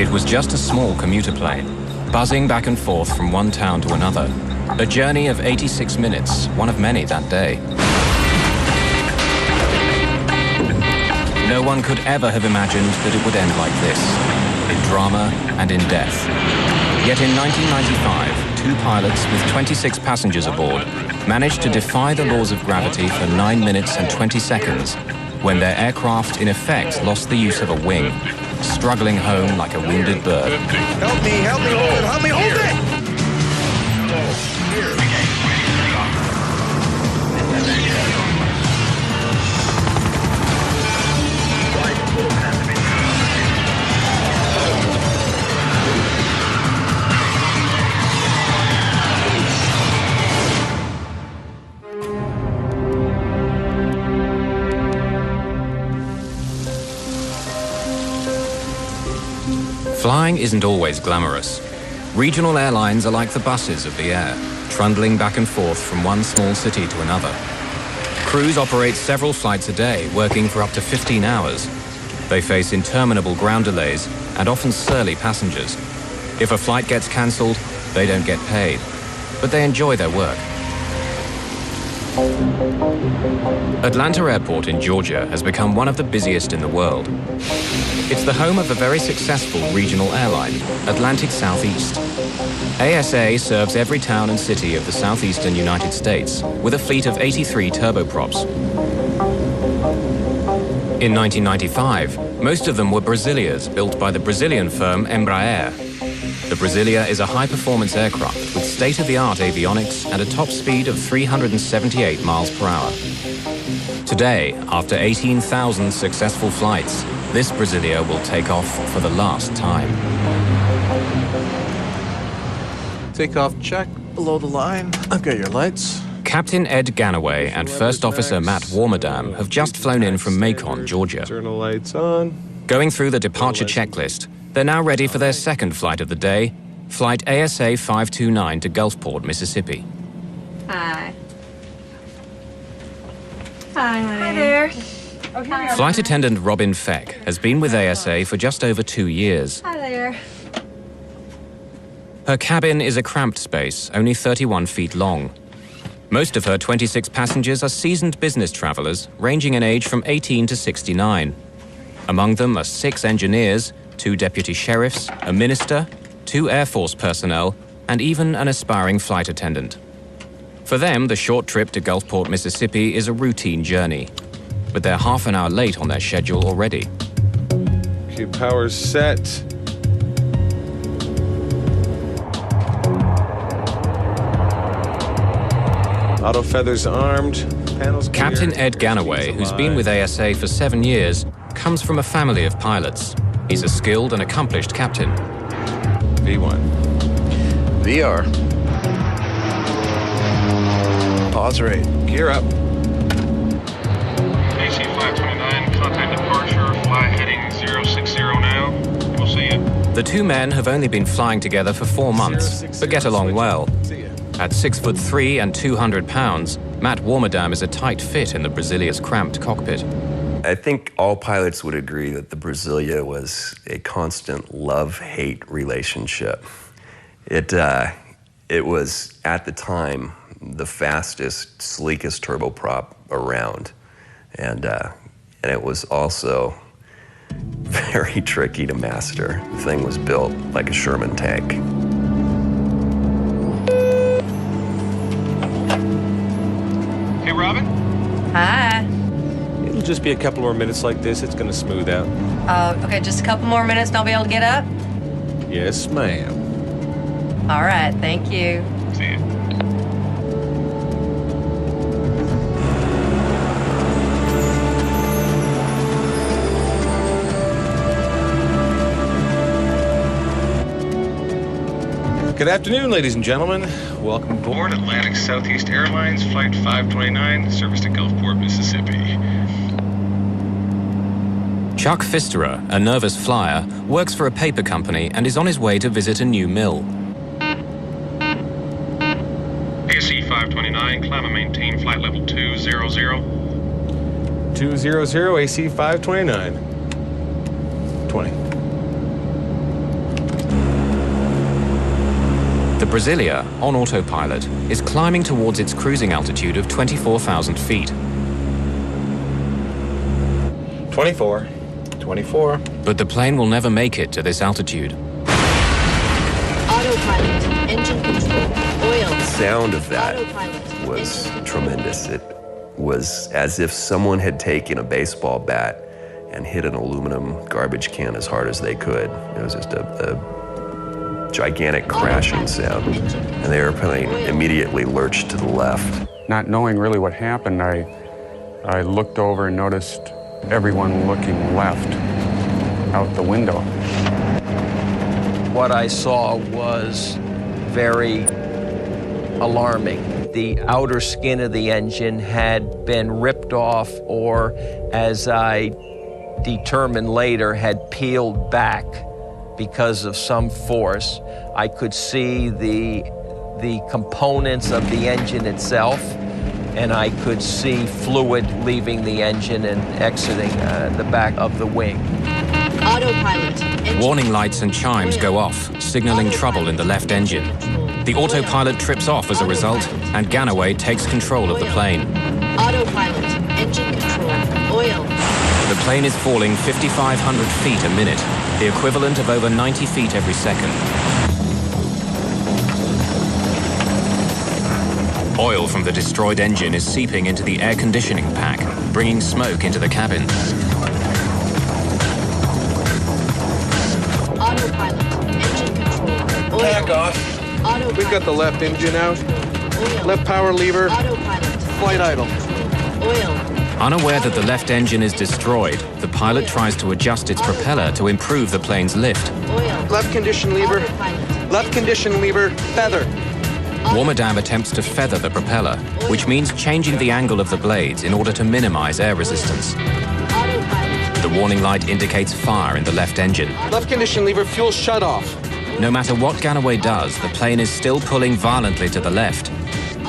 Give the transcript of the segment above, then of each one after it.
It was just a small commuter plane, buzzing back and forth from one town to another. A journey of 86 minutes, one of many that day. No one could ever have imagined that it would end like this, in drama and in death. Yet in 1995, two pilots with 26 passengers aboard managed to defy the laws of gravity for 9 minutes and 20 seconds, when their aircraft in effect lost the use of a wing, struggling home like a wounded bird. Help me hold it! Flying isn't always glamorous. Regional airlines are like the buses of the air, trundling back and forth from one small city to another. Crews operate several flights a day, working for up to 15 hours. They face interminable ground delays and often surly passengers. If a flight gets cancelled, they don't get paid, but they enjoy their work. Atlanta Airport in Georgia has become one of the busiest in the world. It's the home of a very successful regional airline, Atlantic Southeast. ASA serves every town and city of the southeastern United States with a fleet of 83 turboprops. In 1995, most of them were Brasilias built by the Brazilian firm Embraer. The Brasilia is a high-performance aircraft with state-of-the-art avionics and a top speed of 378 miles per hour. Today, after 18,000 successful flights, this Brasilia will take off for the last time. Takeoff check, below the line. Okay, your lights. Captain Ed Ganaway and First Officer Matt Warmerdam have just flown in from Macon, Georgia. External lights on. Going through the departure checklist, they're now ready for their second flight of the day, flight ASA 529 to Gulfport, Mississippi. Hi. Hi there. Okay. Flight attendant Robin Feck has been with ASA for just over 2 years. Hi there. Her cabin is a cramped space, only 31 feet long. Most of her 26 passengers are seasoned business travelers, ranging in age from 18 to 69. Among them are 6 engineers, 2 deputy sheriffs, a minister, 2 Air Force personnel, and even an aspiring flight attendant. For them, the short trip to Gulfport, Mississippi is a routine journey, but they're half an hour late on their schedule already. Okay, power's set. Auto feathers armed. Panels clear. Captain Ed Ganaway, who's been with ASA for 7 years, comes from a family of pilots. He's a skilled and accomplished captain. V1. VR. Pause rate. Gear up. AC 529, contact departure, fly heading 060 now. We'll see you. The two men have only been flying together for 4 months, but get along well. At 6'3" and 200 pounds, Matt Warmerdam is a tight fit in the Brasilia's cramped cockpit. I think all pilots would agree that the Brasilia was a constant love-hate relationship. It was, at the time, the fastest, sleekest turboprop around. And it was also very tricky to master. The thing was built like a Sherman tank. Hey, Robin? Hi. It'll just be a couple more minutes like this. It's gonna smooth out. Okay, just a couple more minutes and I'll be able to get up? Yes, ma'am. All right, thank you. See you. Good afternoon, ladies and gentlemen. Welcome aboard Atlantic Southeast Airlines Flight 529, service to Gulfport, Mississippi. Chuck Fisterer, a nervous flyer, works for a paper company and is on his way to visit a new mill. AC 529, climb and maintain flight level 200. 200 AC 529. 20. Brasilia, on autopilot, is climbing towards its cruising altitude of 24,000 feet. 24. 24. But the plane will never make it to this altitude. Autopilot, engine control, oil. The sound of that Autopilot, was engine tremendous. It was as if someone had taken a baseball bat and hit an aluminum garbage can as hard as they could. It was just a gigantic crashing sound. And the airplane immediately lurched to the left. Not knowing really what happened, I looked over and noticed everyone looking left out the window. What I saw was very alarming. The outer skin of the engine had been ripped off, or as I determined later, had peeled back because of some force. I could see the components of the engine itself, and I could see fluid leaving the engine and exiting the back of the wing. Autopilot, engine Warning lights and chimes go off, signaling trouble in the left engine. The autopilot trips off as a result, and Ganaway takes control of the plane. Autopilot, engine control, oil. The plane is falling 5,500 feet a minute, the equivalent of over 90 feet every second. Oil from the destroyed engine is seeping into the air conditioning pack, bringing smoke into the cabin. Autopilot, engine control, oil. Back off. Autopilot, We've got the left engine out. oil. Left power lever. Autopilot, Flight idle. oil. Unaware that the left engine is destroyed, the pilot tries to adjust its propeller to improve the plane's lift. Oil. Left condition lever. Autopilot. Left condition lever. Feather. Warmadam attempts to feather the propeller, which means changing the angle of the blades in order to minimize air resistance. Autopilot. The warning light indicates fire in the left engine. Left condition lever. Fuel shut off. No matter what Ganaway does, the plane is still pulling violently to the left.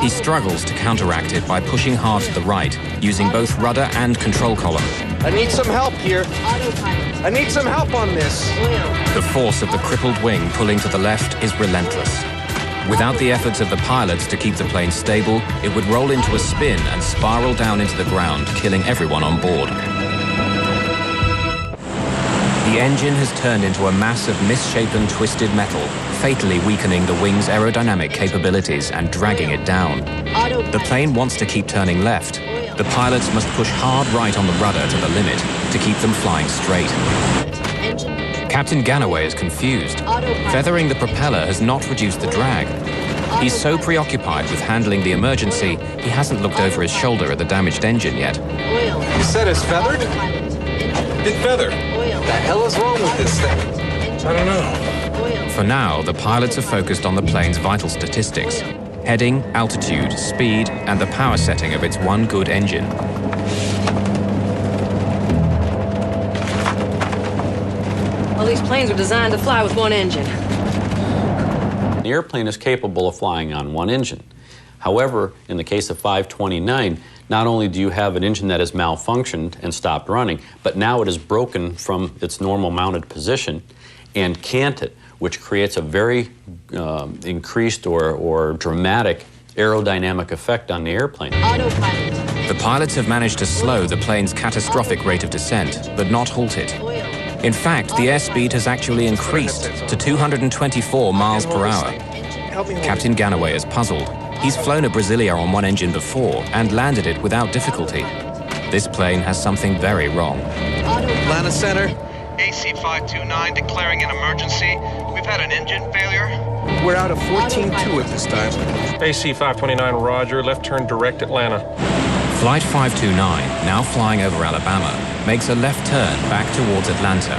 He struggles to counteract it by pushing hard to the right, using both rudder and control column. I need some help here. Autopilot, I need some help on this. oil. The force of the crippled wing pulling to the left is relentless. Without the efforts of the pilots to keep the plane stable, it would roll into a spin and spiral down into the ground, killing everyone on board. The engine has turned into a mass of misshapen, twisted metal, fatally weakening the wing's aerodynamic capabilities and dragging it down. The plane wants to keep turning left. The pilots must push hard right on the rudder to the limit to keep them flying straight. Engine control. Captain Ganaway is confused. Feathering the propeller has not reduced the drag. He's so preoccupied with handling the emergency, he hasn't looked over his shoulder at the damaged engine yet. Oil. You said it's feathered? Autopilot, engine Big feather. oil. The hell is wrong with this thing? I don't know. Oil. For now, the pilots are focused on the plane's vital statistics: heading, altitude, speed, and the power setting of its one good engine. Well, these planes were designed to fly with one engine. The airplane is capable of flying on one engine. However, in the case of 529, not only do you have an engine that has malfunctioned and stopped running, but now it is broken from its normal mounted position and canted, which creates a very increased or dramatic aerodynamic effect on the airplane. Autopilot. The pilots have managed to slow the plane's catastrophic rate of descent, but not halt it. Oil. In fact, the airspeed has actually increased to 224 miles per hour. Help me hold Captain Ganaway is puzzled. He's flown a Brasilia on one engine before and landed it without difficulty. This plane has something very wrong. Atlanta Center. AC-529 declaring an emergency. We've had an engine failure. We're out of 14.2 at this time. AC-529, roger. Left turn direct Atlanta. Flight 529, now flying over Alabama, makes a left turn back towards Atlanta.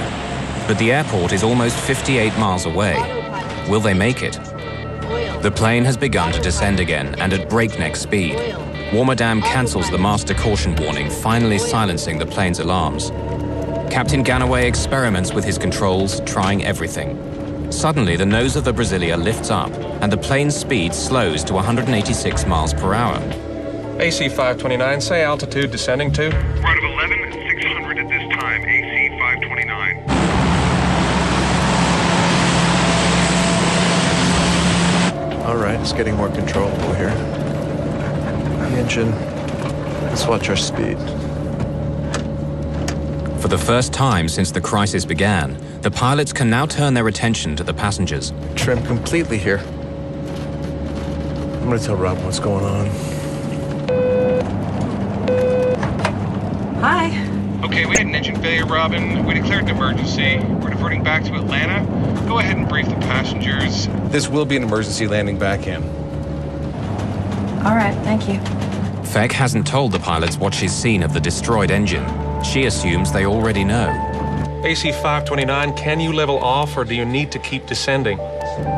But the airport is almost 58 miles away. Will they make it? The plane has begun to descend again, and at breakneck speed. Warmadam cancels the master caution warning, finally silencing the plane's alarms. Captain Ganaway experiments with his controls, trying everything. Suddenly, the nose of the Brasilia lifts up, and the plane's speed slows to 186 miles per hour. AC-529, say altitude descending to? Right of 11,600 at this time, AC-529. It's getting more controllable here. The engine. Let's watch our speed. For the first time since the crisis began, the pilots can now turn their attention to the passengers. Trim completely here. I'm gonna tell Rob what's going on. Hi. Okay, we had an engine failure, Robin. We declared an emergency. We're diverting back to Atlanta. Go ahead and brief the passengers. This will be an emergency landing back in. All right, thank you. Feck hasn't told the pilots what she's seen of the destroyed engine. She assumes they already know. AC 529, can you level off or do you need to keep descending?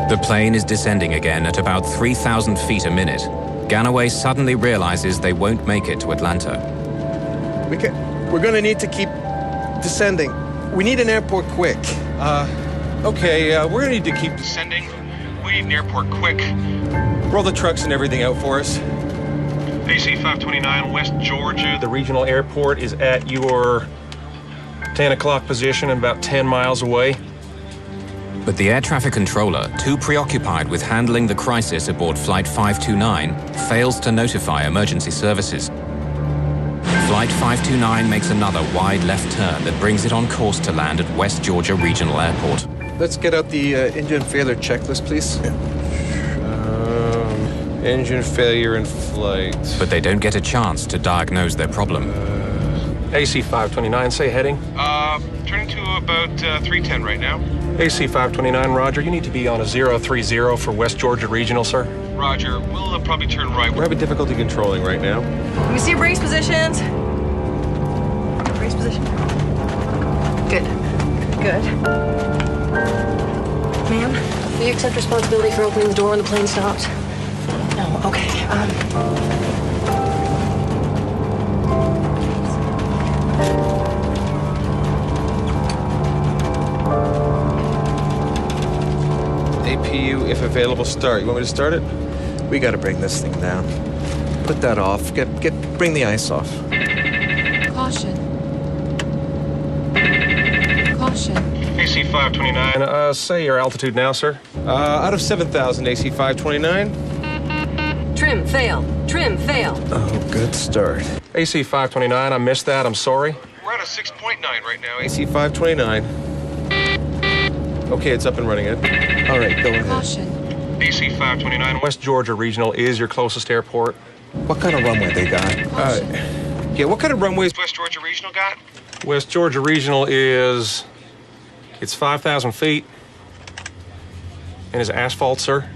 The plane is descending again at about 3,000 feet a minute. Ganaway suddenly realizes they won't make it to Atlanta. We're gonna need to keep descending. We need an airport quick. Okay, we're gonna need to keep Descending. We need an airport quick. roll the trucks and everything out for us. AC 529, West Georgia. The regional airport is at your 10 o'clock position and about 10 miles away. But the air traffic controller, too preoccupied with handling the crisis aboard Flight 529, fails to notify emergency services. Flight 529 makes another wide left turn that brings it on course to land at West Georgia Regional Airport. Let's get out the engine failure checklist, please. Engine failure in flight. But they don't get a chance to diagnose their problem. AC 529, say heading. Turning to about 310 right now. AC 529, Roger, you need to be on a 030 for West Georgia Regional, sir. Roger, we'll probably turn right. We're having difficulty controlling right now. Let me see your brace positions. Brace position. Good. Good. Ma'am, will you accept responsibility for opening the door when the plane stopped? No, okay. APU, if available, start. You want me to start it? We gotta bring this thing down. Put that off. Bring the ice off. Caution. Caution. AC 529, say your altitude now, sir. Out of 7,000, AC 529. Trim, fail. Trim, fail. Oh, good start. AC 529, I missed that, I'm sorry. We're at a 6.9 right now. AC 529. Okay, it's up and running it. All right, go ahead. Caution. AC 529, West Georgia Regional is your closest airport. What kind of runway they got? Yeah, what kind of runways? West Georgia Regional got? West Georgia Regional is... It's 5,000 feet. And is asphalt, sir.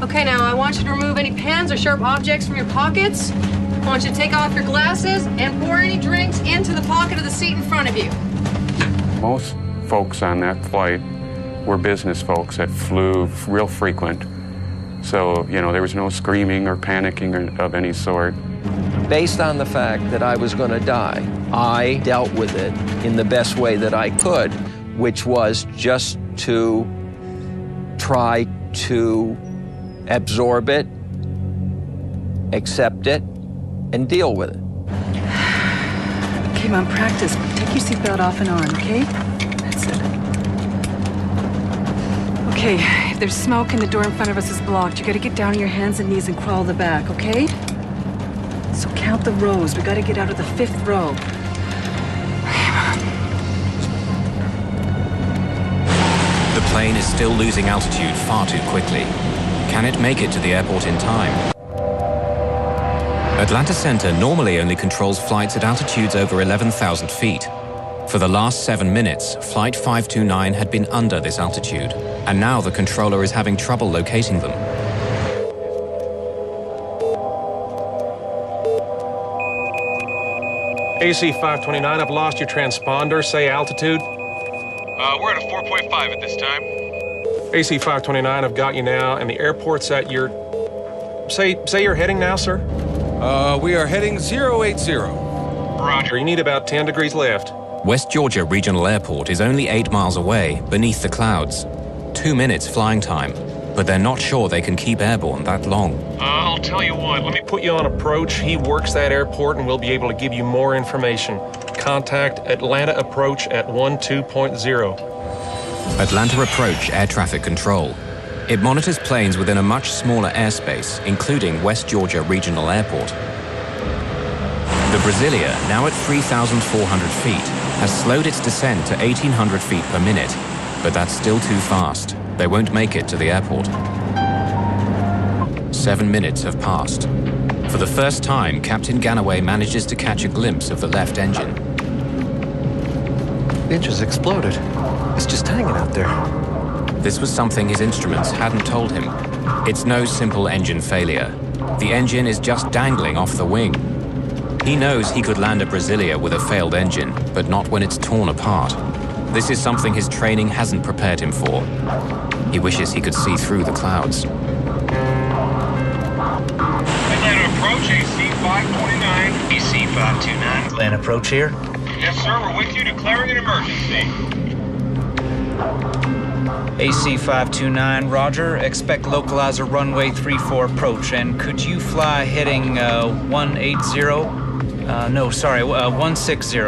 Okay, now I want you to remove any pens or sharp objects from your pockets. I want you to take off your glasses and pour any drinks into the pocket of the seat in front of you. Most folks on that flight were business folks that flew real frequent. So, there was no screaming or panicking of any sort. Based on the fact that I was going to die, I dealt with it in the best way that I could, which was just to try to absorb it, accept it, and deal with it. Okay, Mom, practice. Take your seatbelt off and on, okay? That's it. Okay, if there's smoke and the door in front of us is blocked, you gotta get down on your hands and knees and crawl to the back, okay? So count the rows. We gotta get out of the 5th row. The plane is still losing altitude far too quickly. Can it make it to the airport in time? Atlanta Center normally only controls flights at altitudes over 11,000 feet. For the last 7 minutes, Flight 529 had been under this altitude, and now the controller is having trouble locating them. AC 529, I've lost your transponder. Say altitude. We're at a 4.5 at this time. AC 529, I've got you now, and the airport's at your... Say you're heading now, sir? We are heading 080. Roger. You need about 10 degrees left. West Georgia Regional Airport is only 8 miles away, beneath the clouds. 2 minutes flying time, but they're not sure they can keep airborne that long. I'll tell you what, let me put you on approach. He works that airport and we'll be able to give you more information. Contact Atlanta Approach at 12.0. Atlanta Approach Air Traffic Control. It monitors planes within a much smaller airspace, including West Georgia Regional Airport. The Brasilia, now at 3,400 feet, has slowed its descent to 1,800 feet per minute, but that's still too fast. They won't make it to the airport. 7 minutes have passed. For the first time, Captain Ganaway manages to catch a glimpse of the left engine. The engine's exploded. It's just hanging out there. This was something his instruments hadn't told him. It's no simple engine failure. The engine is just dangling off the wing. He knows he could land a Brasilia with a failed engine, but not when it's torn apart. This is something his training hasn't prepared him for. He wishes he could see through the clouds. Atlanta approach, AC 529. AC 529. Atlanta approach here. Yes, sir, we're with you, declaring an emergency. AC 529, roger. Expect localizer runway 34 approach. And could you fly heading 160? 160.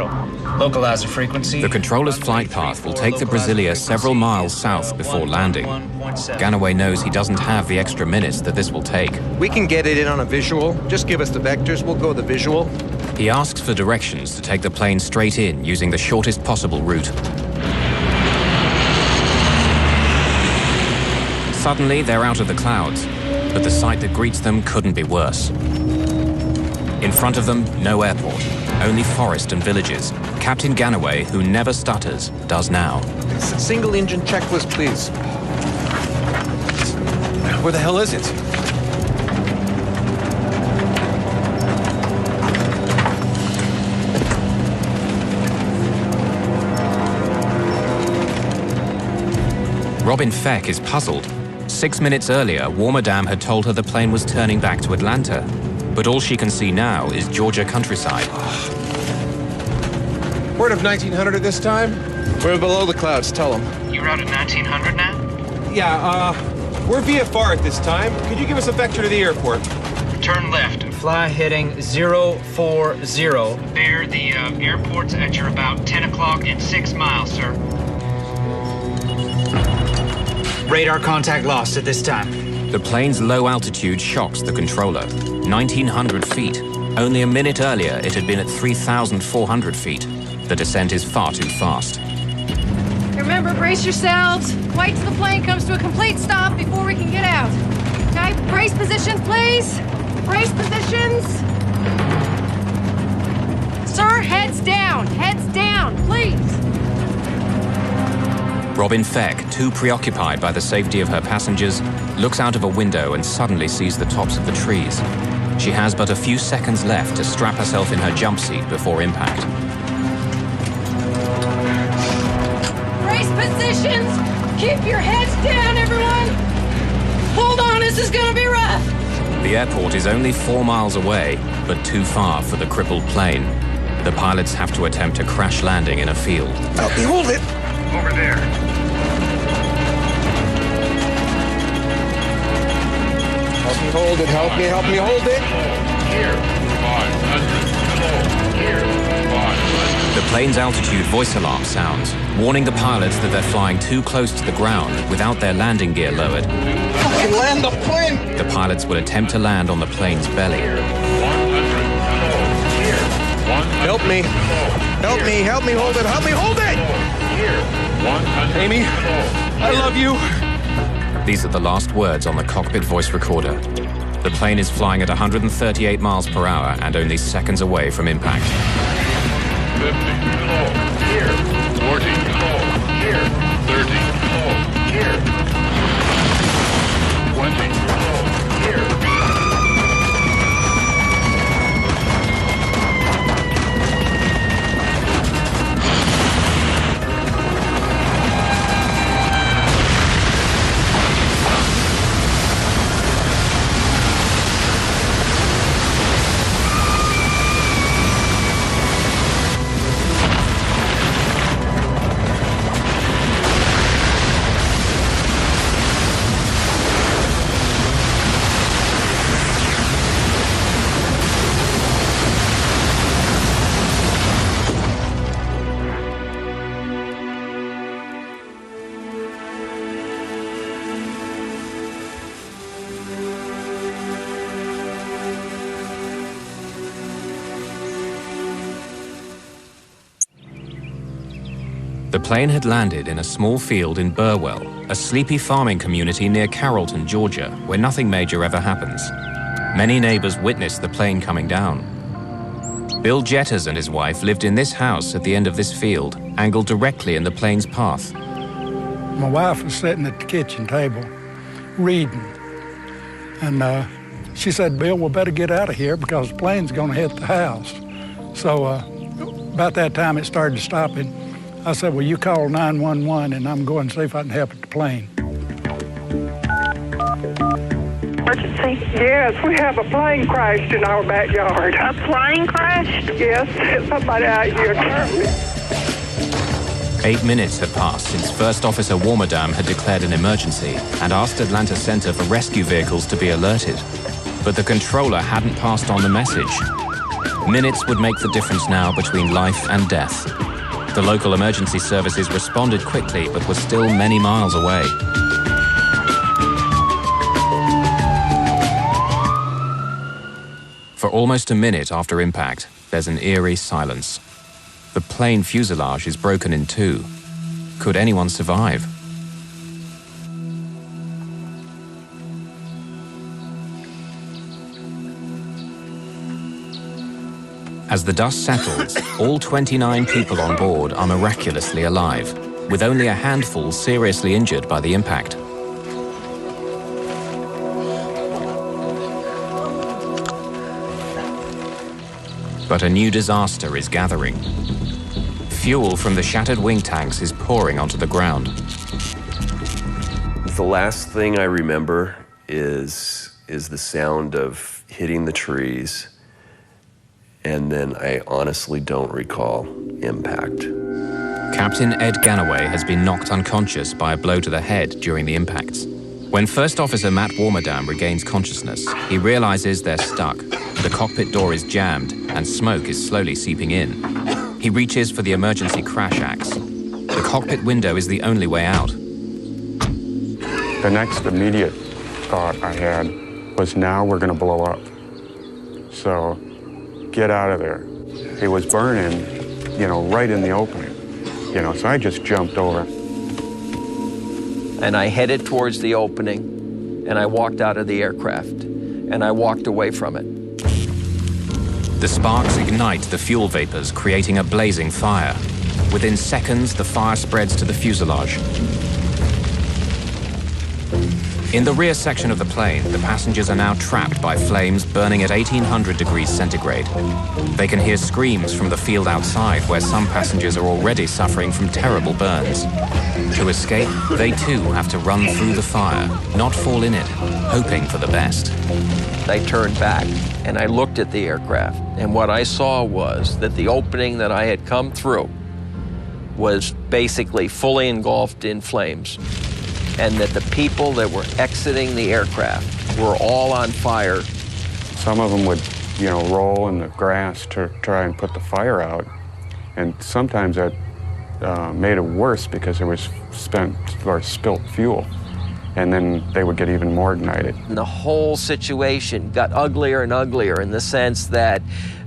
Localizer frequency. The controller's flight path will take the Brasilia several miles south before landing. Ganaway knows he doesn't have the extra minutes that this will take. We can get it in on a visual. Just give us the vectors, we'll go the visual. He asks for directions to take the plane straight in using the shortest possible route. Suddenly, they're out of the clouds, but the sight that greets them couldn't be worse. In front of them, no airport, only forest and villages. Captain Ganaway, who never stutters, does now. Single engine checklist, please. Where the hell is it? Robin Feck is puzzled. 6 minutes earlier, Warmerdam had told her the plane was turning back to Atlanta. But all she can see now is Georgia countryside. We're at 1900 at this time. We're below the clouds, tell them. You're out at 1900 now? Yeah, we're VFR at this time. Could you give us a vector to the airport? Turn left. Fly heading 040. There, the airport's at your about 10 o'clock and 6 miles, sir. Radar contact lost at this time. The plane's low altitude shocks the controller. 1,900 feet. Only a minute earlier, it had been at 3,400 feet. The descent is far too fast. Remember, brace yourselves. Wait till the plane comes to a complete stop before we can get out. Okay, brace positions, please. Brace positions. Sir, heads down, please. Robin Feck, too preoccupied by the safety of her passengers, looks out of a window and suddenly sees the tops of the trees. She has but a few seconds left to strap herself in her jump seat before impact. Brace positions. Keep your heads down, everyone. Hold on, this is gonna be rough. The airport is only 4 miles away, but too far for the crippled plane. The pilots have to attempt a crash landing in a field. Help me hold it. Over there. Help me hold it, help me hold it. Here, 500. Here, 500. The plane's altitude voice alarm sounds, warning the pilots that they're flying too close to the ground without their landing gear lowered. Fucking land the plane! The pilots will attempt to land on the plane's belly. 100. Here, 100. Help me hold it, help me hold it! Here, 100. Amy, I love you. These are the last words on the cockpit voice recorder. The plane is flying at 138 miles per hour and only seconds away from impact. 50. Here, 40. Here, 30. Here, 20. Here. The plane had landed in a small field in Burwell, a sleepy farming community near Carrollton, Georgia, where nothing major ever happens. Many neighbors witnessed the plane coming down. Bill Jetters and his wife lived in this house at the end of this field, angled directly in the plane's path. My wife was sitting at the kitchen table reading, and she said, "Bill, we better get out of here because the plane's going to hit the house." So about that time it started stopping. I said, "Well, you call 911 and I'm going to see if I can help at the plane." Emergency? Yes, we have a plane crashed in our backyard. A plane crashed? Yes, somebody out here currently. 8 minutes had passed since First Officer Warmerdam had declared an emergency and asked Atlanta Center for rescue vehicles to be alerted. But the controller hadn't passed on the message. Minutes would make the difference now between life and death. The local emergency services responded quickly, but were still many miles away. For almost a minute after impact, there's an eerie silence. The plane fuselage is broken in two. Could anyone survive? As the dust settles, all 29 people on board are miraculously alive, with only a handful seriously injured by the impact. But a new disaster is gathering. Fuel from the shattered wing tanks is pouring onto the ground. The last thing I remember is the sound of hitting the trees, and then I honestly don't recall impact. Captain Ed Ganaway has been knocked unconscious by a blow to the head during the impacts. When First Officer Matt Warmerdam regains consciousness, he realizes they're stuck. The cockpit door is jammed and smoke is slowly seeping in. He reaches for the emergency crash axe. The cockpit window is the only way out. The next immediate thought I had was, now we're going to blow up. So get out of there. It was burning, right in the opening. So I just jumped over. And I headed towards the opening, and I walked out of the aircraft, and I walked away from it. The sparks ignite the fuel vapors, creating a blazing fire. Within seconds, the fire spreads to the fuselage. In the rear section of the plane, the passengers are now trapped by flames burning at 1800 degrees centigrade. They can hear screams from the field outside, where some passengers are already suffering from terrible burns. To escape, they too have to run through the fire, not fall in it, hoping for the best. I turned back and I looked at the aircraft, and what I saw was that the opening that I had come through was basically fully engulfed in flames, and that the people that were exiting the aircraft were all on fire. Some of them would, roll in the grass to try and put the fire out, and sometimes that made it worse because there was spent or spilt fuel, and then they would get even more ignited. And the whole situation got uglier and uglier in the sense that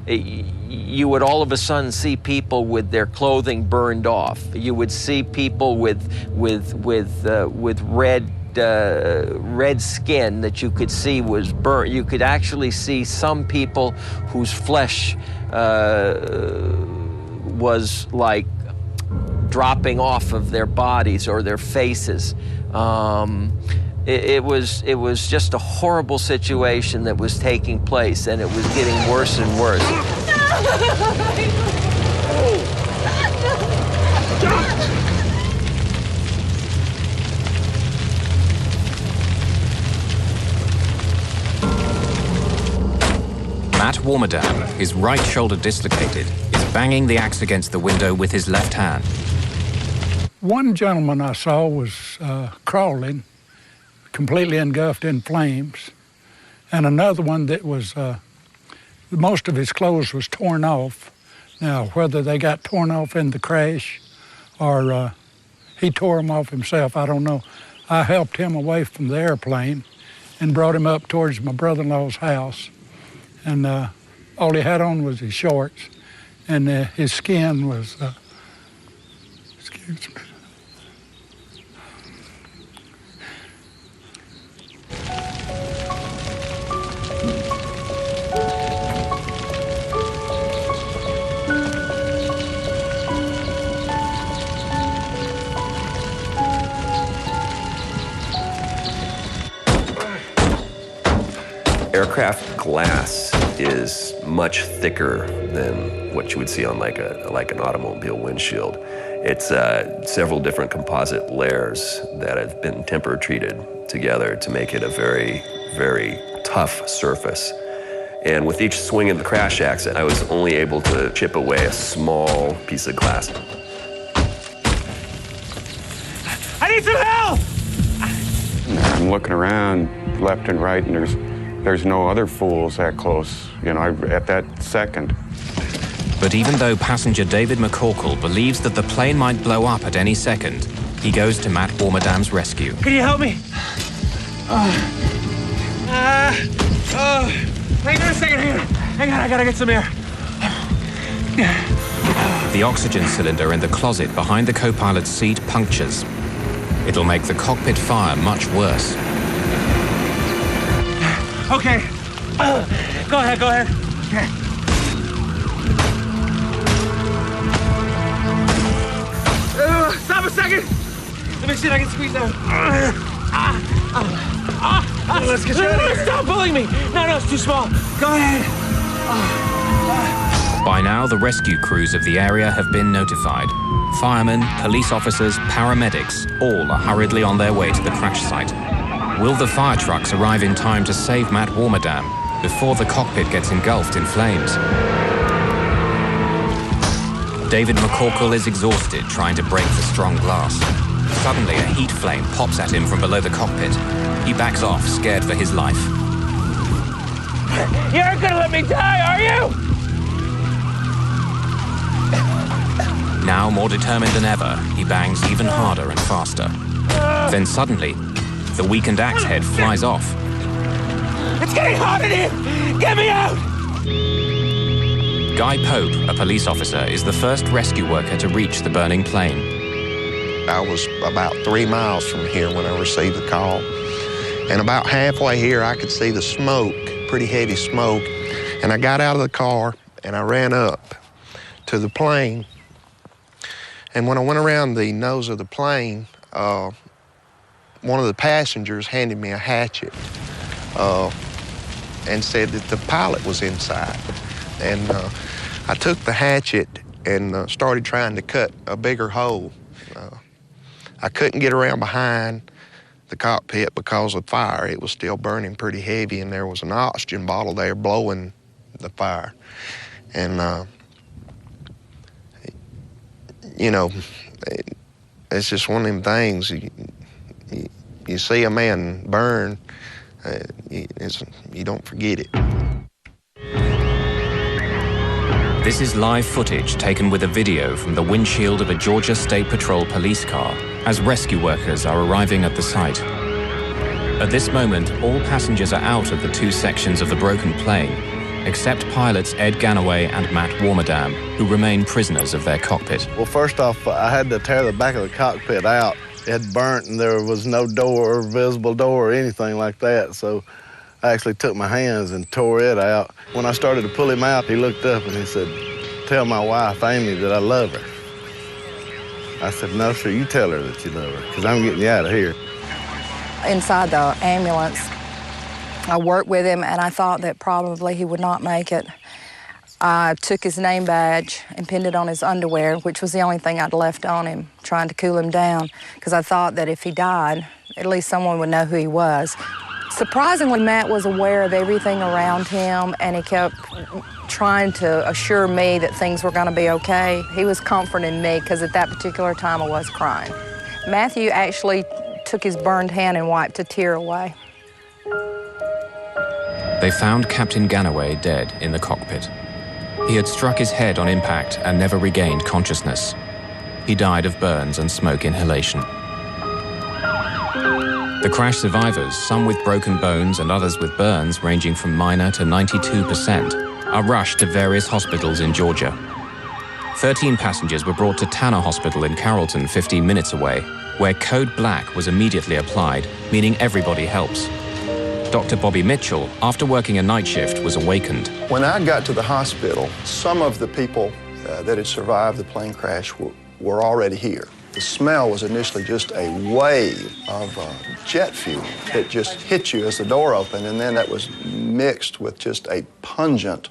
you would all of a sudden see people with their clothing burned off. You would see people with red skin that you could see was burnt. You could actually see some people whose flesh was like dropping off of their bodies or their faces. It was just a horrible situation that was taking place, and it was getting worse and worse. Matt Warmerdam, his right shoulder dislocated, is banging the axe against the window with his left hand. One gentleman I saw was crawling, completely engulfed in flames, and another one that was, most of his clothes was torn off. Now, whether they got torn off in the crash or he tore them off himself, I don't know. I helped him away from the airplane and brought him up towards my brother-in-law's house. And all he had on was his shorts, and his skin was Aircraft glass is much thicker than what you would see on like an automobile windshield. It's several different composite layers that have been temperature treated together to make it a very, very tough surface. And with each swing of the crash axe, I was only able to chip away a small piece of glass. I need some help! I'm looking around left and right, and there's no other fools that close, at that second. But even though passenger David McCorkle believes that the plane might blow up at any second, he goes to Matt Warmerdam's rescue. Can you help me? Hang on a second here. Hang on, I gotta get some air. The oxygen cylinder in the closet behind the co-pilot's seat punctures. It'll make the cockpit fire much worse. Okay. Go ahead. Okay. Stop a second. Let me see if I can squeeze out. Let's get you out of here. Stop pulling me. No, it's too small. Go ahead. By now, the rescue crews of the area have been notified. Firemen, police officers, paramedics, all are hurriedly on their way to the crash site. Will the fire trucks arrive in time to save Matt Warmerdam before the cockpit gets engulfed in flames? David McCorkle is exhausted trying to break the strong glass. Suddenly, a heat flame pops at him from below the cockpit. He backs off, scared for his life. You aren't gonna let me die, are you? Now more determined than ever, he bangs even harder and faster. Then suddenly, the weakened axe head flies off. It's getting hot in here! Get me out! Guy Pope, a police officer, is the first rescue worker to reach the burning plane. I was about 3 miles from here when I received the call. And about halfway here, I could see the smoke, pretty heavy smoke. And I got out of the car and I ran up to the plane. And when I went around the nose of the plane, one of the passengers handed me a hatchet and said that the pilot was inside. And I took the hatchet and started trying to cut a bigger hole. I couldn't get around behind the cockpit because of fire. It was still burning pretty heavy, and there was an oxygen bottle there blowing the fire. And, it's just one of them things. You see a man burn, you don't forget it. This is live footage taken with a video from the windshield of a Georgia State Patrol police car as rescue workers are arriving at the site. At this moment, all passengers are out of the two sections of the broken plane, except pilots Ed Ganaway and Matt Warmerdam, who remain prisoners of their cockpit. Well, first off, I had to tear the back of the cockpit out. It had burnt and there was no door or visible door or anything like that, so I actually took my hands and tore it out. When I started to pull him out, he looked up and he said, "Tell my wife, Amy, that I love her." I said, "No, sir, you tell her that you love her, because I'm getting you out of here." Inside the ambulance, I worked with him, and I thought that probably he would not make it. I took his name badge and pinned it on his underwear, which was the only thing I'd left on him, trying to cool him down, because I thought that if he died, at least someone would know who he was. Surprisingly, Matt was aware of everything around him, and he kept trying to assure me that things were going to be okay. He was comforting me, because at that particular time I was crying. Matthew actually took his burned hand and wiped a tear away. They found Captain Ganaway dead in the cockpit. He had struck his head on impact and never regained consciousness. He died of burns and smoke inhalation. The crash survivors, some with broken bones and others with burns ranging from minor to 92%, are rushed to various hospitals in Georgia. 13 passengers were brought to Tanner Hospital in Carrollton, 15 minutes away, where Code Black was immediately applied, meaning everybody helps. Dr. Bobby Mitchell, after working a night shift, was awakened. When I got to the hospital, some of the people that had survived the plane crash were already here. The smell was initially just a wave of jet fuel. It just hit you as the door opened, and then that was mixed with just a pungent,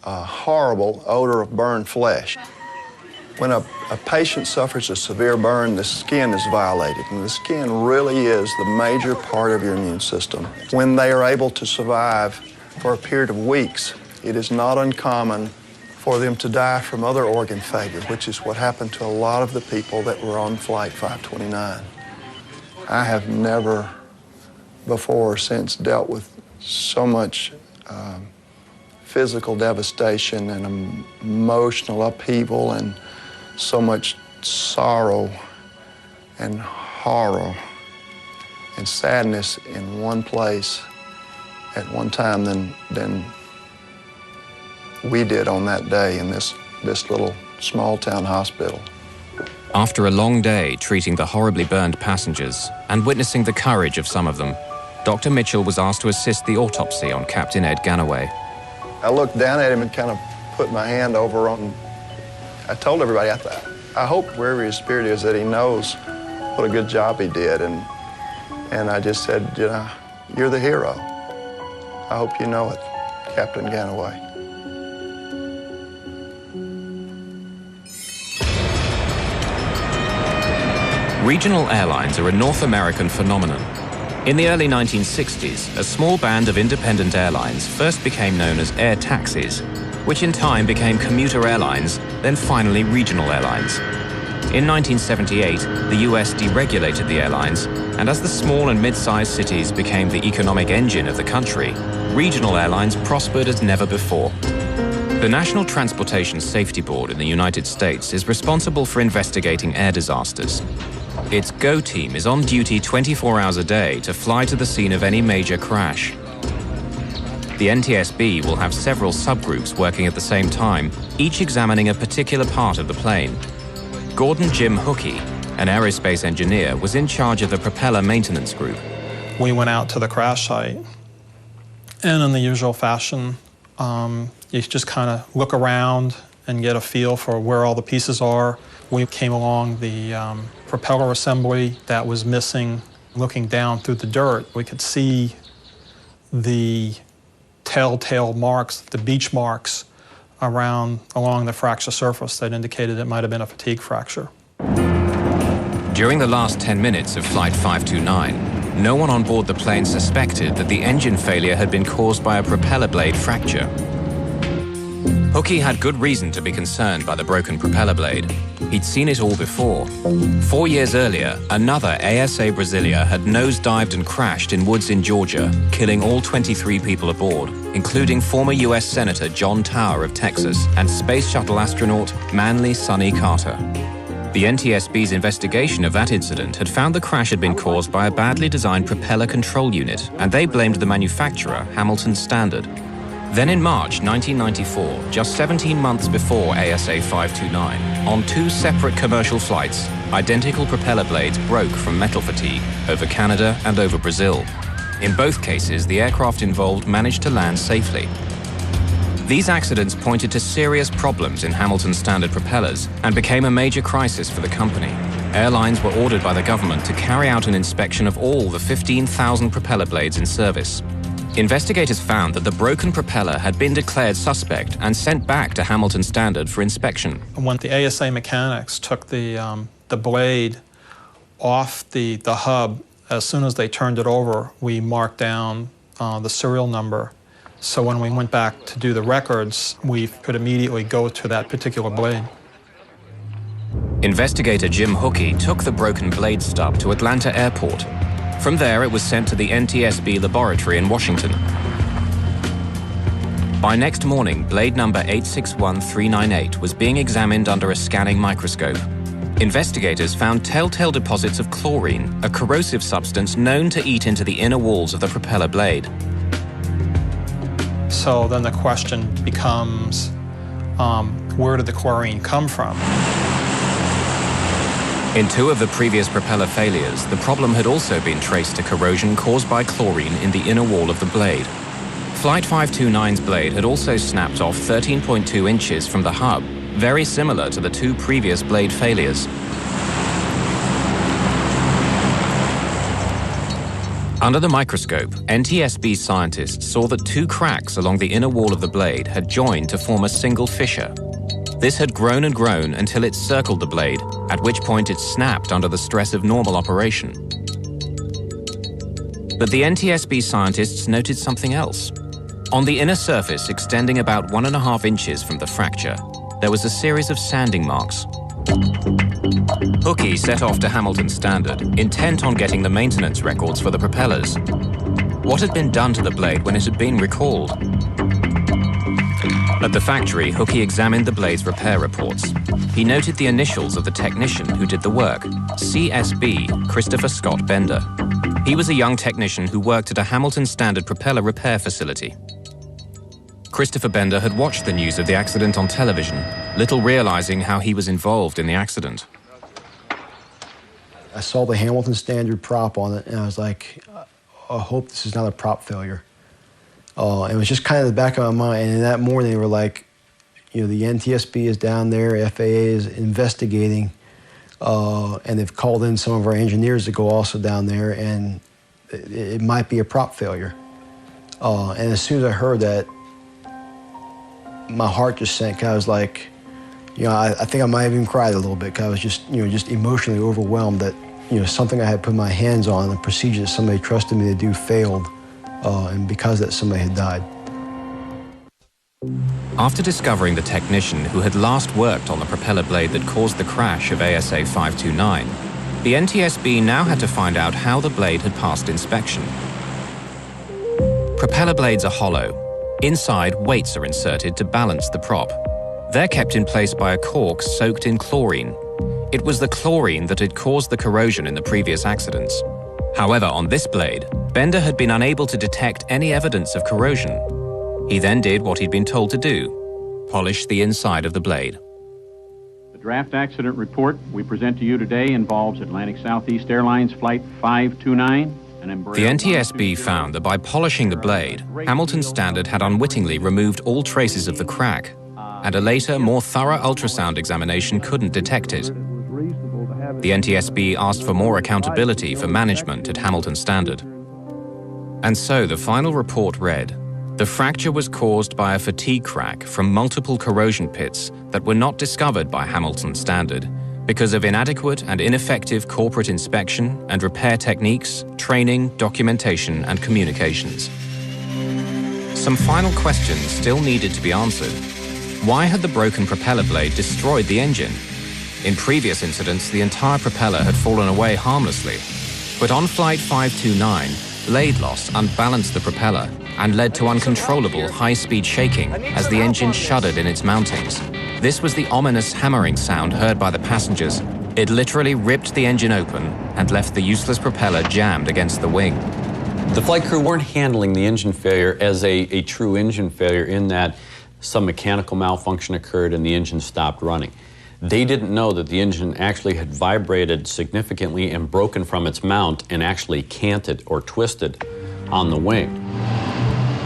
horrible odor of burned flesh. When a patient suffers a severe burn, the skin is violated, and the skin really is the major part of your immune system. When they are able to survive for a period of weeks, it is not uncommon for them to die from other organ failure, which is what happened to a lot of the people that were on Flight 529. I have never before or since dealt with so much physical devastation and emotional upheaval and so much sorrow and horror and sadness in one place at one time than we did on that day in this little small town hospital. After a long day treating the horribly burned passengers and witnessing the courage of some of them, Dr. Mitchell was asked to assist the autopsy on Captain Ed Ganaway. I looked down at him and kind of put my hand over on. I told everybody, I hope wherever his spirit is that he knows what a good job he did. And I just said, you know, you're the hero. I hope you know it, Captain Ganaway. Regional airlines are a North American phenomenon. In the early 1960s, a small band of independent airlines first became known as air taxis, which in time became commuter airlines, then finally regional airlines. In 1978, the US deregulated the airlines, and as the small and mid-sized cities became the economic engine of the country, regional airlines prospered as never before. The National Transportation Safety Board in the United States is responsible for investigating air disasters. Its GO team is on duty 24 hours a day to fly to the scene of any major crash. The NTSB will have several subgroups working at the same time, each examining a particular part of the plane. Gordon Jim Hookey, an aerospace engineer, was in charge of the propeller maintenance group. We went out to the crash site, and in the usual fashion, you just kind of look around and get a feel for where all the pieces are. We came along the propeller assembly that was missing. Looking down through the dirt, we could see the telltale marks, the beach marks along the fracture surface that indicated it might have been a fatigue fracture. During the last 10 minutes of Flight 529, no one on board the plane suspected that the engine failure had been caused by a propeller blade fracture. Hookey had good reason to be concerned by the broken propeller blade. He'd seen it all before. 4 years earlier, another ASA Brasilia had nosedived and crashed in woods in Georgia, killing all 23 people aboard, including former US Senator John Tower of Texas and space shuttle astronaut Manly Sonny Carter. The NTSB's investigation of that incident had found the crash had been caused by a badly designed propeller control unit, and they blamed the manufacturer, Hamilton Standard. Then in March 1994, just 17 months before ASA 529, on 2 separate commercial flights, identical propeller blades broke from metal fatigue over Canada and over Brazil. In both cases, the aircraft involved managed to land safely. These accidents pointed to serious problems in Hamilton Standard propellers and became a major crisis for the company. Airlines were ordered by the government to carry out an inspection of all the 15,000 propeller blades in service. Investigators found that the broken propeller had been declared suspect and sent back to Hamilton Standard for inspection. When the ASA mechanics took the blade off the hub, as soon as they turned it over, we marked down the serial number. So when we went back to do the records, we could immediately go to that particular blade. Investigator Jim Hookey took the broken blade stub to Atlanta Airport. From there, it was sent to the NTSB laboratory in Washington. By next morning, blade number 861398 was being examined under a scanning microscope. Investigators found telltale deposits of chlorine, a corrosive substance known to eat into the inner walls of the propeller blade. So then the question becomes, where did the chlorine come from? In 2 of the previous propeller failures, the problem had also been traced to corrosion caused by chlorine in the inner wall of the blade. Flight 529's blade had also snapped off 13.2 inches from the hub, very similar to the 2 previous blade failures. Under the microscope, NTSB scientists saw that 2 cracks along the inner wall of the blade had joined to form a single fissure. This had grown and grown until it circled the blade, at which point it snapped under the stress of normal operation. But the NTSB scientists noted something else. On the inner surface, extending about 1.5 inches from the fracture, there was a series of sanding marks. Hookey set off to Hamilton Standard, intent on getting the maintenance records for the propellers. What had been done to the blade when it had been recalled? At the factory, Hookey examined the blade's repair reports. He noted the initials of the technician who did the work, CSB, Christopher Scott Bender. He was a young technician who worked at a Hamilton Standard propeller repair facility. Christopher Bender had watched the news of the accident on television, little realizing how he was involved in the accident. I saw the Hamilton Standard prop on it, and I was like, I hope this is not a prop failure. It was just kind of the back of my mind, and that morning they were like, you know, the NTSB is down there, FAA is investigating, and they've called in some of our engineers to go also down there, and it might be a prop failure. And as soon as I heard that, my heart just sank. I was like, you know, I think I might have even cried a little bit because I was just, you know, just emotionally overwhelmed that, you know, something I had put my hands on, the procedure that somebody trusted me to do failed, and because of that, somebody had died. After discovering the technician who had last worked on the propeller blade that caused the crash of ASA 529, the NTSB now had to find out how the blade had passed inspection. Propeller blades are hollow. Inside, weights are inserted to balance the prop. They're kept in place by a cork soaked in chlorine. It was the chlorine that had caused the corrosion in the previous accidents. However, on this blade, Bender had been unable to detect any evidence of corrosion. He then did what he'd been told to do: polish the inside of the blade. The draft accident report we present to you today involves Atlantic Southeast Airlines Flight 529. The NTSB found that by polishing the blade, Hamilton Standard had unwittingly removed all traces of the crack, and a later, more thorough ultrasound examination couldn't detect it. The NTSB asked for more accountability for management at Hamilton Standard. And so the final report read, the fracture was caused by a fatigue crack from multiple corrosion pits that were not discovered by Hamilton Standard because of inadequate and ineffective corporate inspection and repair techniques, training, documentation, and communications. Some final questions still needed to be answered. Why had the broken propeller blade destroyed the engine? In previous incidents, the entire propeller had fallen away harmlessly. But on Flight 529, blade loss unbalanced the propeller and led to uncontrollable high-speed shaking as the engine shuddered in its mountings. This was the ominous hammering sound heard by the passengers. It literally ripped the engine open and left the useless propeller jammed against the wing. The flight crew weren't handling the engine failure as a true engine failure in that some mechanical malfunction occurred and the engine stopped running. They didn't know that the engine actually had vibrated significantly and broken from its mount and actually canted or twisted on the wing.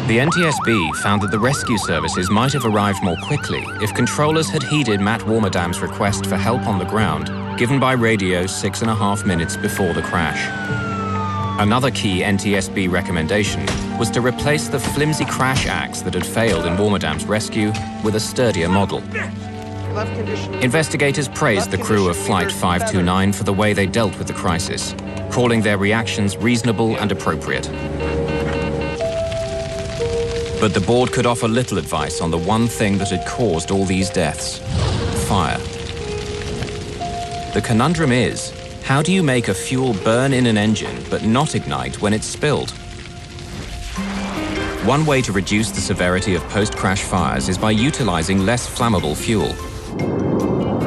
The NTSB found that the rescue services might have arrived more quickly if controllers had heeded Matt Warmerdam's request for help on the ground, given by radio 6.5 minutes before the crash. Another key NTSB recommendation was to replace the flimsy crash axe that had failed in Warmerdam's rescue with a sturdier model. Investigators praised the crew of Flight 529 for the way they dealt with the crisis, calling their reactions reasonable and appropriate. But the board could offer little advice on the one thing that had caused all these deaths: fire. The conundrum is, how do you make a fuel burn in an engine but not ignite when it's spilled? One way to reduce the severity of post-crash fires is by utilizing less flammable fuel.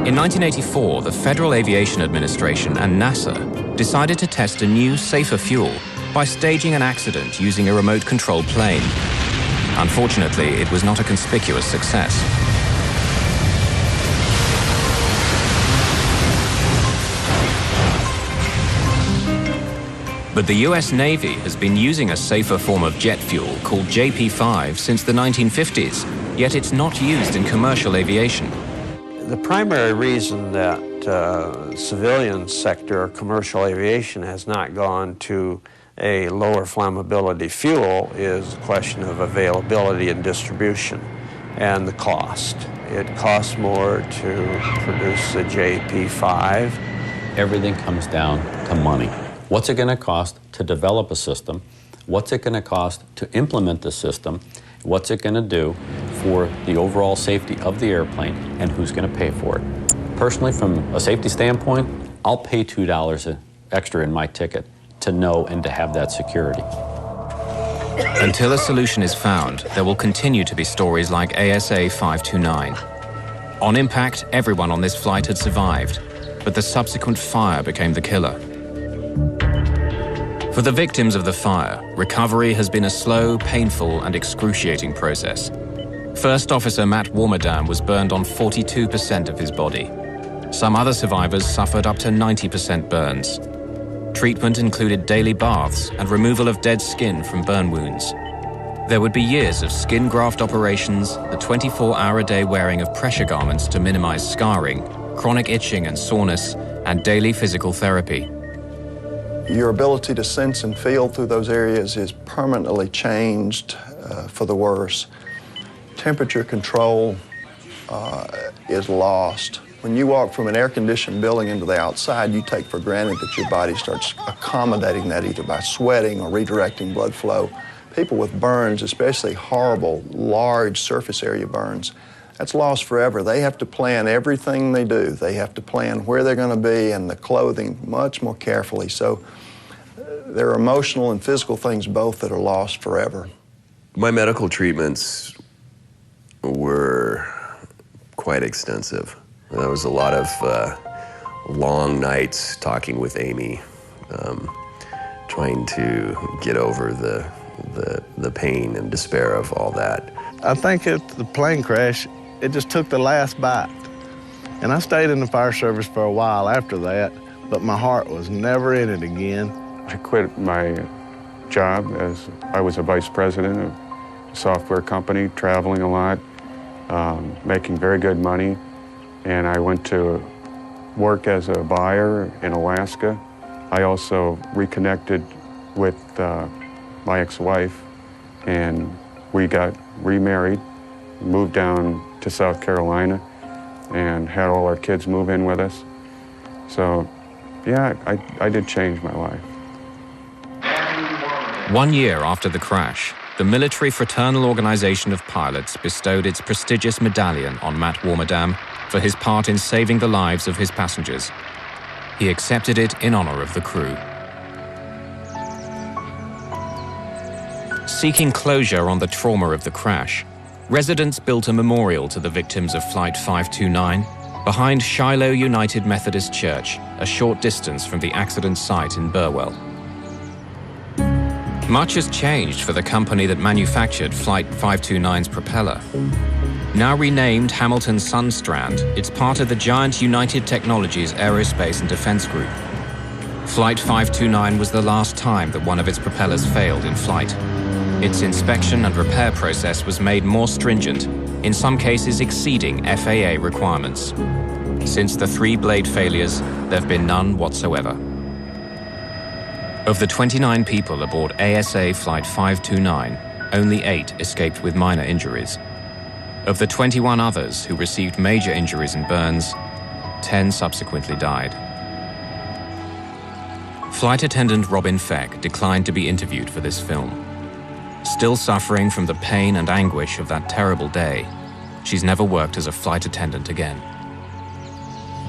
In 1984, the Federal Aviation Administration and NASA decided to test a new, safer fuel by staging an accident using a remote-controlled plane. Unfortunately, it was not a conspicuous success. But the US Navy has been using a safer form of jet fuel called JP5 since the 1950s, yet it's not used in commercial aviation. The primary reason that civilian sector, commercial aviation, has not gone to a lower flammability fuel is a question of availability and distribution and the cost. It costs more to produce the JP5. Everything comes down to money. What's it going to cost to develop a system? What's it going to cost to implement the system? What's it going to do for the overall safety of the airplane, and who's going to pay for it? Personally, from a safety standpoint, I'll pay $2 extra in my ticket to know and to have that security. Until a solution is found, there will continue to be stories like ASA 529. On impact, everyone on this flight had survived, but the subsequent fire became the killer. For the victims of the fire, recovery has been a slow, painful, and excruciating process. First Officer Matt Warmerdam was burned on 42% of his body. Some other survivors suffered up to 90% burns. Treatment included daily baths and removal of dead skin from burn wounds. There would be years of skin graft operations, the 24-hour-a-day wearing of pressure garments to minimize scarring, chronic itching and soreness, and daily physical therapy. Your ability to sense and feel through those areas is permanently changed for the worse. Temperature control is lost. When you walk from an air-conditioned building into the outside, you take for granted that your body starts accommodating that either by sweating or redirecting blood flow. People with burns, especially horrible, large surface area burns, that's lost forever. They have to plan everything they do. They have to plan where they're going to be and the clothing much more carefully. So there are emotional and physical things both that are lost forever. My medical treatments were quite extensive. There was a lot of long nights talking with Amy, trying to get over the pain and despair of all that. I think at the plane crash, it just took the last bite. And I stayed in the fire service for a while after that, but my heart was never in it again. I quit my job as I was a vice president of a software company, traveling a lot, making very good money. And I went to work as a buyer in Alaska. I also reconnected with my ex-wife, and we got remarried, moved down to South Carolina, and had all our kids move in with us. So, yeah, I did change my life. 1 year after the crash, the Military Fraternal Organization of Pilots bestowed its prestigious medallion on Matt Warmerdam for his part in saving the lives of his passengers. He accepted it in honor of the crew. Seeking closure on the trauma of the crash, residents built a memorial to the victims of Flight 529 behind Shiloh United Methodist Church, a short distance from the accident site in Burwell. Much has changed for the company that manufactured Flight 529's propeller. Now renamed Hamilton Sundstrand, it's part of the giant United Technologies Aerospace and Defense Group. Flight 529 was the last time that one of its propellers failed in flight. Its inspection and repair process was made more stringent, in some cases exceeding FAA requirements. Since the 3 blade failures, there have been none whatsoever. Of the 29 people aboard ASA Flight 529, only 8 escaped with minor injuries. Of the 21 others who received major injuries and burns, 10 subsequently died. Flight attendant Robin Feck declined to be interviewed for this film. Still suffering from the pain and anguish of that terrible day, she's never worked as a flight attendant again.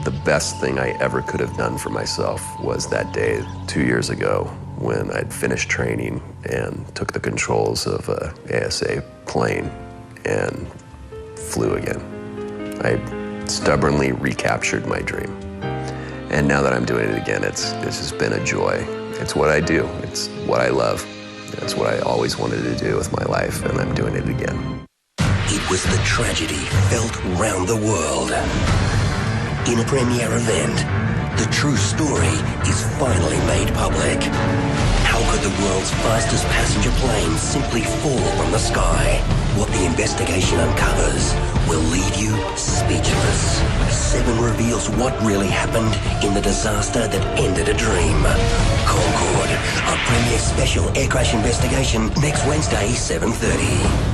The best thing I ever could have done for myself was that day 2 years ago when I'd finished training and took the controls of a ASA plane and flew again. I stubbornly recaptured my dream. And now that I'm doing it again, it's just been a joy. It's what I do. It's what I love. It's what I always wanted to do with my life, and I'm doing it again. It was the tragedy felt round the world. In a premiere event, the true story is finally made public. the world's fastest passenger plane simply fall from the sky? What the investigation uncovers will leave you speechless. 7 reveals what really happened in the disaster that ended a dream. Concorde, a premiere special air crash investigation next Wednesday, 7:30.